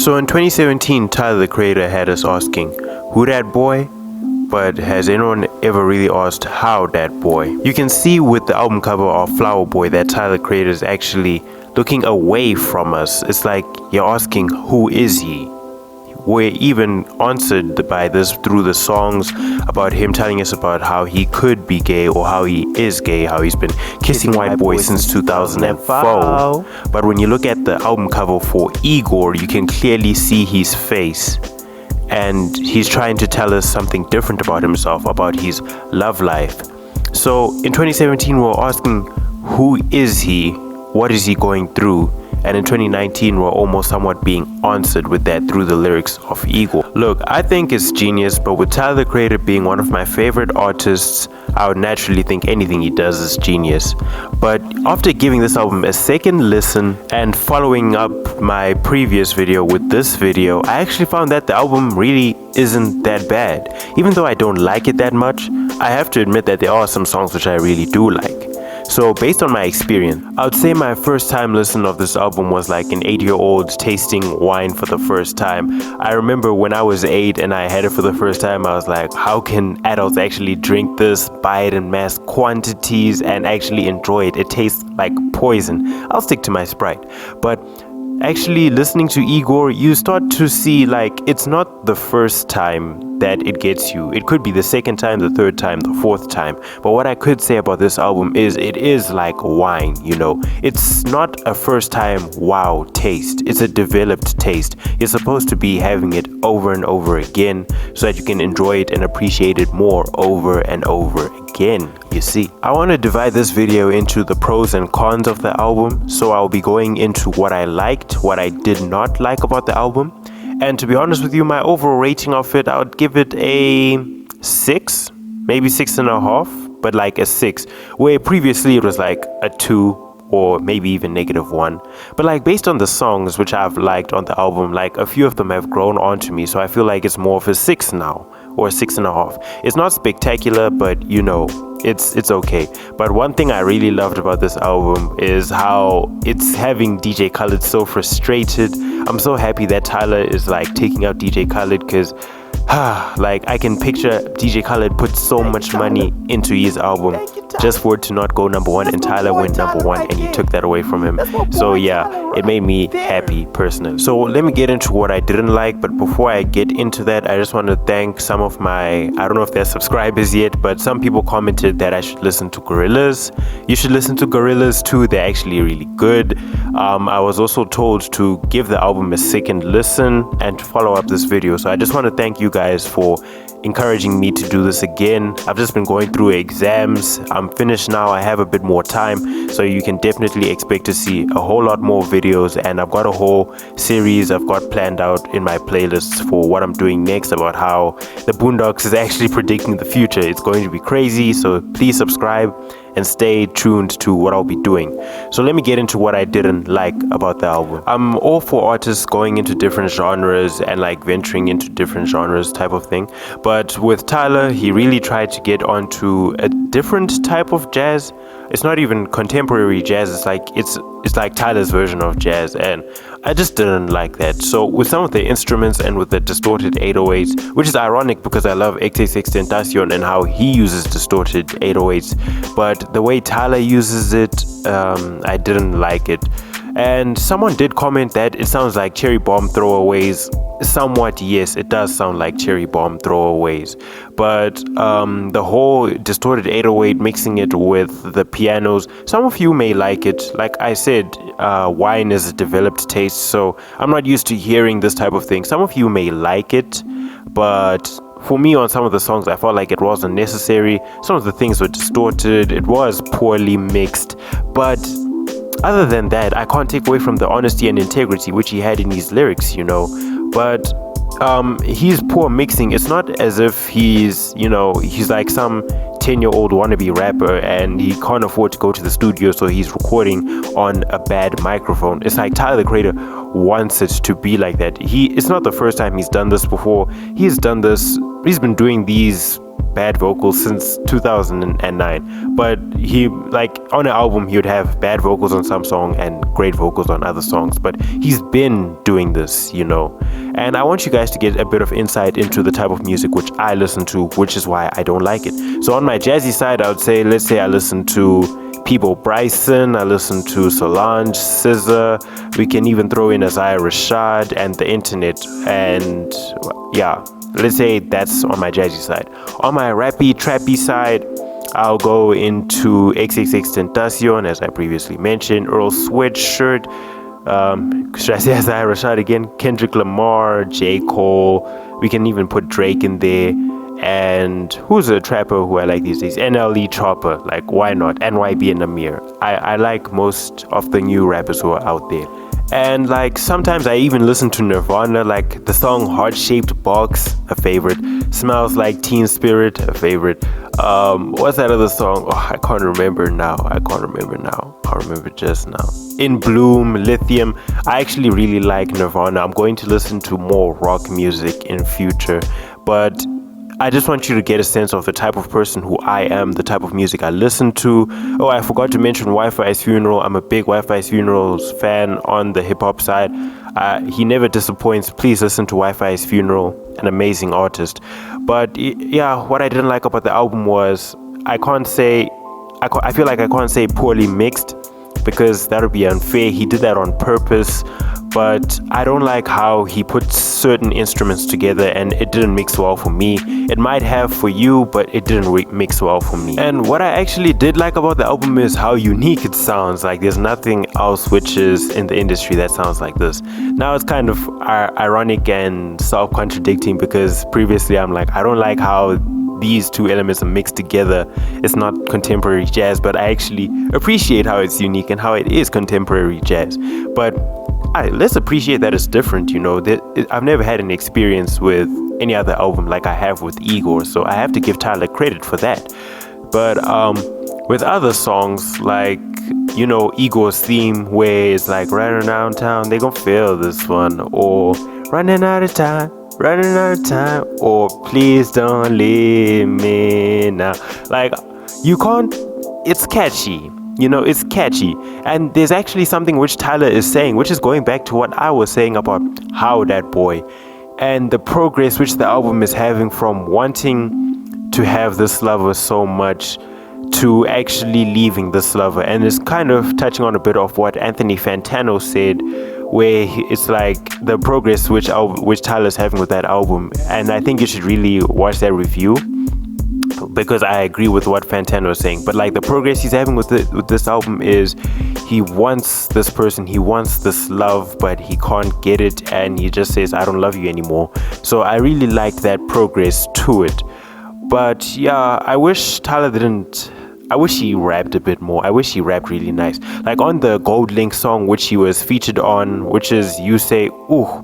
So in 2017, Tyler the Creator had us asking, who that boy? But has anyone ever really asked how that boy? You can see with the album cover of Flower Boy that Tyler the Creator is actually looking away from us. It's like you're asking, who is he? We're even answered by this through the songs about him telling us about how he could be gay or how he is gay, how he's been kissing white boys since 2004. But when you look at the album cover for Igor, you can clearly see his face. And he's trying to tell us something different about himself, about his love life. So in 2017, we're asking, who is he? What is he going through? And in 2019, we're almost somewhat being answered with that through the lyrics of Igor. Look, I think it's genius, but with Tyler the Creator being one of my favorite artists, I would naturally think anything he does is genius. But after giving this album a second listen and following up my previous video with this video, I actually found that the album really isn't that bad. Even though I don't like it that much, I have to admit that there are some songs which I really do like. So based on my experience, I would say my first time listen of this album was like an 8-year-old tasting wine for the first time. I remember when I was 8 and I had it for the first time, I was like, how can adults actually drink this, buy it in mass quantities and actually enjoy it? It tastes like poison. I'll stick to my Sprite. But actually listening to Igor, you start to see like it's not the first time that it gets you. It could be the second time, the third time, the fourth time. But what I could say about this album is it is like wine, you know. It's not a first time wow taste. It's a developed taste. You're supposed to be having it over and over again so that you can enjoy it and appreciate it more over and over again. You see, I want to divide this video into the pros and cons of the album. So I'll be going into what I liked, what I did not like about the album. And to be honest with you, my overall rating of it, I would give it a 6, maybe 6.5, but like a 6, where previously it was like a 2 or maybe even -1. But like based on the songs which I've liked on the album, like a few of them have grown onto me, so I feel like it's more of a 6 now, or a 6.5. It's not spectacular, but you know, it's okay. But one thing I really loved about this album is how it's having DJ Khaled so frustrated. I'm so happy that Tyler is like taking out DJ Khaled, because like I can picture DJ Khaled put so much money into his album just for it to not go #1, and Tyler went #1 and he took that away from him. So yeah, it made me happy personally. So let me get into what I didn't like, but before I get into that, I just want to thank some of my, I don't know if they're subscribers yet, but some people commented that I should listen to Gorillaz. You should listen to Gorillaz too, they're actually really good. I was also told to give the album a second listen and to follow up this video. So I just want to thank you guys for encouraging me to do this again. I've just been going through exams. I'm finished now. I have a bit more time, so you can definitely expect to see a whole lot more videos, and I've got a whole series I've got planned out in my playlists for what I'm doing next, about how the Boondocks is actually predicting the future. It's going to be crazy, so please subscribe and stay tuned to what I'll be doing. So let me get into what I didn't like about the album. I'm all for artists going into different genres and like venturing into different genres type of thing. But with Tyler, he really tried to get onto a different type of jazz. It's not even contemporary jazz, it's like Tyler's version of jazz, and I just didn't like that. So with some of the instruments and with the distorted 808s, which is ironic because I love XANDER and how he uses distorted 808s, but the way Tyler uses it, I didn't like it. And someone did comment that it sounds like Cherry Bomb throwaways. Somewhat, yes, it does sound like Cherry Bomb throwaways, but the whole distorted 808 mixing it with the pianos, some of you may like it. Like I said, wine is a developed taste, so I'm not used to hearing this type of thing. Some of you may like it, but for me, on some of the songs, I felt like it wasn't necessary. Some of the things were distorted, it was poorly mixed, but other than that, I can't take away from the honesty and integrity which he had in his lyrics, you know. But his poor mixing, it's not as if he's, you know, he's like some 10-year-old wannabe rapper and he can't afford to go to the studio, so he's recording on a bad microphone. It's like Tyler the Creator wants it to be like that. It's not the first time he's done this before. He's done this, he's been doing these bad vocals since 2009. But he, like, on an album, he would have bad vocals on some song and great vocals on other songs. But he's been doing this, you know. And I want you guys to get a bit of insight into the type of music which I listen to, which is why I don't like it. So on my jazzy side, I would say, let's say I listen to Peebo Bryson, I listen to Solange, SZA, we can even throw in Isaiah Rashad and the internet, and yeah, let's say that's on my jazzy side. On my rappy, trappy side, I'll go into XXXTentacion, as I previously mentioned, Earl Sweatshirt, should I say Isaiah Rashad again? Kendrick Lamar, J. Cole, we can even put Drake in there. And who's a trapper who I like these days? NLE Chopper, like why not? NYB and Amir. I like most of the new rappers who are out there. And like sometimes I even listen to Nirvana, like the song Heart-Shaped Box, a favorite. Smells Like Teen Spirit, a favorite. What's that other song? Oh, I can't remember now. I'll remember just now. In Bloom, Lithium. I actually really like Nirvana. I'm going to listen to more rock music in future, but I just want you to get a sense of the type of person who I am, the type of music I listen to. Oh, I forgot to mention Wi-Fi's Funeral. I'm a big Wi-Fi's Funeral's fan on the hip-hop side. He never disappoints. Please listen to Wi-Fi's Funeral, an amazing artist. But yeah, what I didn't like about the album was I feel like I can't say poorly mixed, because that would be unfair. He did that on purpose. But I don't like how he put certain instruments together and it didn't mix well for me. It might have for you, but it didn't mix well for me. And what I actually did like about the album is how unique it sounds. Like there's nothing else which is in the industry that sounds like this. Now it's kind of ironic and self-contradicting, because previously I'm like, I don't like how these two elements are mixed together. It's not contemporary jazz, but I actually appreciate how it's unique and how it is contemporary jazz. But let's appreciate that it's different, you know. I've never had an experience with any other album like I have with Igor, so I have to give Tyler credit for that. But with other songs, like, you know, Igor's theme, where it's like running around town, they gon' feel this one, or running out of time, or please don't leave me now. Like, you can't, it's catchy. You know, it's catchy. And there's actually something which Tyler is saying, which is going back to what I was saying about How That Boy and the progress which the album is having from wanting to have this lover so much to actually leaving this lover. And it's kind of touching on a bit of what Anthony Fantano said, where it's like the progress which Tyler's having with that album. And I think you should really watch that review, because I agree with what Fantano is saying. But like the progress he's having with this album is he wants this person, he wants this love, but he can't get it, and he just says, I don't love you anymore. So I really liked that progress to it. But yeah, I wish he rapped a bit more. I wish he rapped really nice. Like on the Gold Link song which he was featured on, which is You Say Ooh,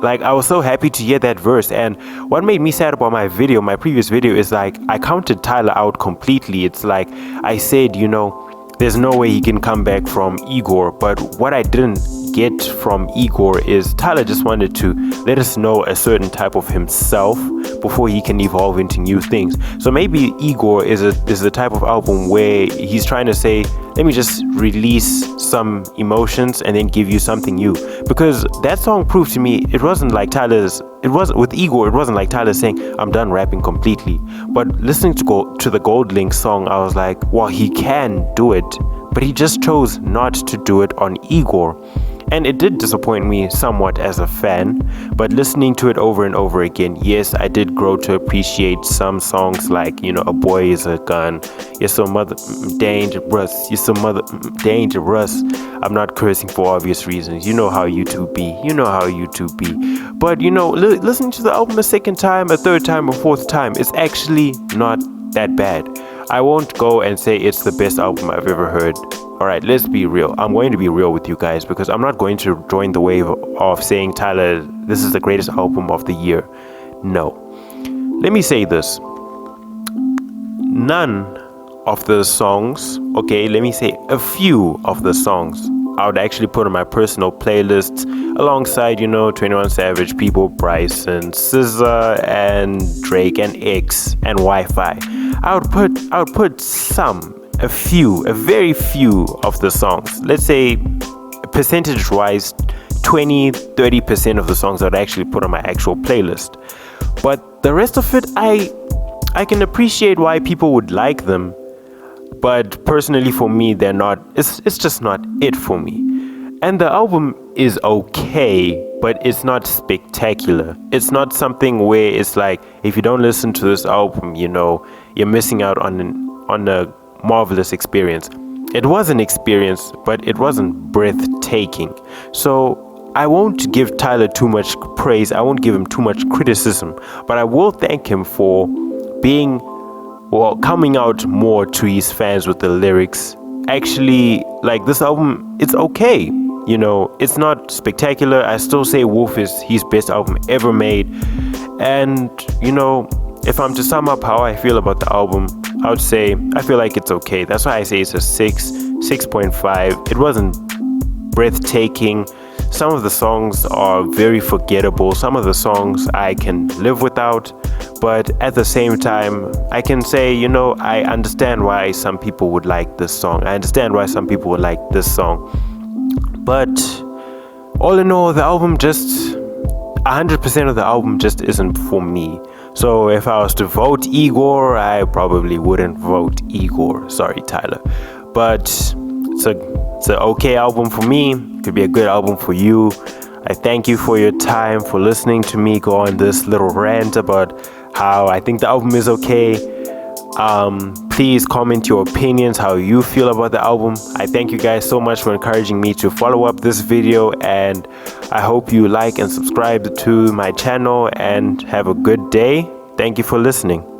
like I was so happy to hear that verse. And what made me sad about my previous video is like I counted Tyler out completely. It's like I said, you know, there's no way he can come back from Igor. But what I didn't get from Igor is Tyler just wanted to let us know a certain type of himself before he can evolve into new things. So maybe Igor is the type of album where he's trying to say, let me just release some emotions and then give you something new. Because that song proved to me with Igor, it wasn't like Tyler saying, I'm done rapping completely. But listening to the Gold Link song, I was like, well, he can do it, but he just chose not to do it on Igor. And it did disappoint me somewhat as a fan, but listening to it over and over again, yes, I did grow to appreciate some songs like, you know, A Boy Is a Gun, You're So Mother Dangerous, You're So Mother Dangerous. I'm not cursing for obvious reasons. You know how YouTube be. But, you know, listening to the album a second time, a third time, a fourth time, it's actually not that bad. I won't go and say it's the best album I've ever heard. Alright, let's be real. I'm going to be real with you guys, because I'm not going to join the wave of saying, Tyler, this is the greatest album of the year. No. Let me say this. None of the songs, okay, let me say a few of the songs I would actually put on my personal playlists alongside, 21 Savage, People, Bryson, SZA, and Drake, and X, and Wi-Fi. I would put a very few of the songs. Let's say percentage-wise, 20-30% of the songs I would actually put on my actual playlist. But the rest of it, I can appreciate why people would like them, but personally for me, they're not. It's just not it for me. And the album is okay, but it's not spectacular. It's not something where it's like, if you don't listen to this album, you're missing out on a marvelous experience. It was an experience, but it wasn't breathtaking. So I won't give Tyler too much praise. I won't give him too much criticism, but I will thank him for coming out more to his fans with the lyrics. Actually, like, this album, it's okay. It's not spectacular. I still say Wolf is his best album ever made. And, if I'm to sum up how I feel about the album, I would say I feel like it's okay. That's why I say it's a 6.5. It wasn't breathtaking. Some of the songs are very forgettable. Some of the songs I can live without. But at the same time, I can say, I understand why some people would like this song. I understand why some people would like this song. But all in all, the album 100% of the album just isn't for me. So if I was to vote Igor, I probably wouldn't vote Igor. Sorry, Tyler. But it's an okay album for me. It could be a good album for you. I thank you for your time, for listening to me go on this little rant about how I think the album is okay. Please comment your opinions, how you feel about the album. I thank you guys so much for encouraging me to follow up this video, and I hope you like and subscribe to my channel, and have a good day. Thank you for listening.